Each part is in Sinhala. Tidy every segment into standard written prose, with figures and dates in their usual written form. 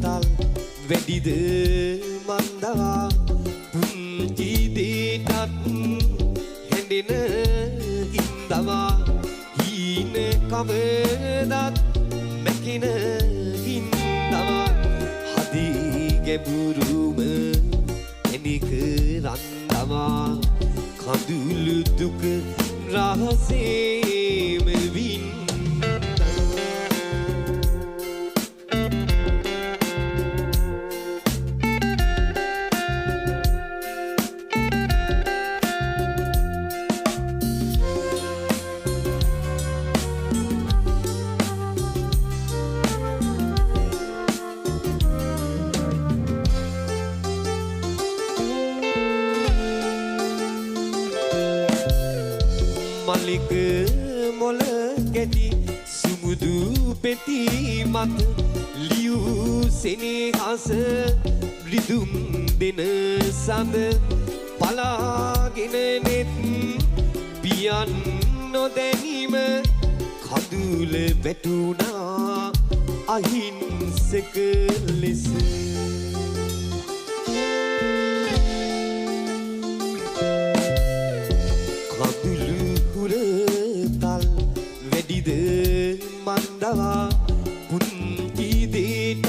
තල් වැඩිද මන්දවා පුංචි දෙයටත් හැඬෙන හින්දවා හීන කවදත් මැකෙන හින්දවා හදේ ගැඹුරුම එනික රන්දවා කඳුළු දුක රහසේම වින් මලික මොල ගැටි සුමුදු පෙති මත ලියු සෙනෙහස රිදුම් දෙන සඳ පලාගෙන නෙත් පියන් නොදැනීම කඳුල වැටුණා අහිංසක ලෙස වැඩිද මන්දවා පුංචි දෙයටත්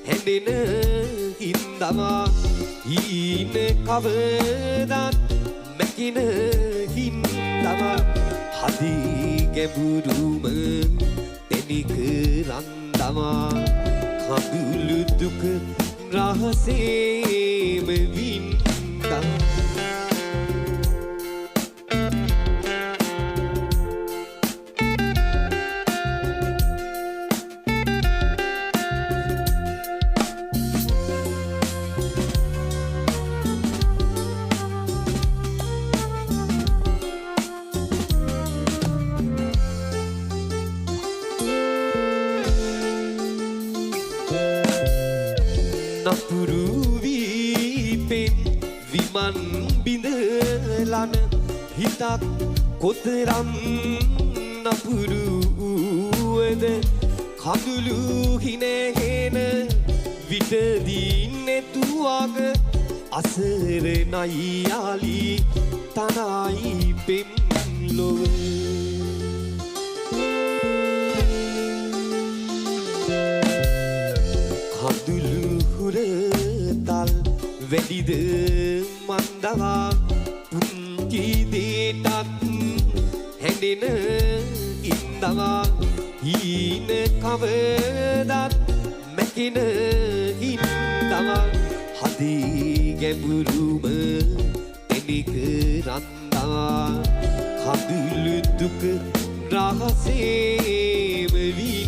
හැඬෙන හින්දවා හීන කවදත් මැකෙන හින්දවා හදේ ගැඹුරුම තැනික රන්දවා කඳුළු දුක රහසේම වින්දා නපුරු වීපෙන් විමන් බිඳලන හිතක් කොතරම් නපුරුවද කඳුළු හිනහෙන විටදී නැතුවග අසරණයි යාලි තනයි පෙම්ලොව කඳුළු තල් වැඩිද මන්දවා පුංචි දෙයටත් හැඬෙන ඉන්දවා හීන කවදත් මැකෙන හින්දවා හදේ ගැඹුරුම තැනික රන්දවා කඳුළු දුක රහසේම වී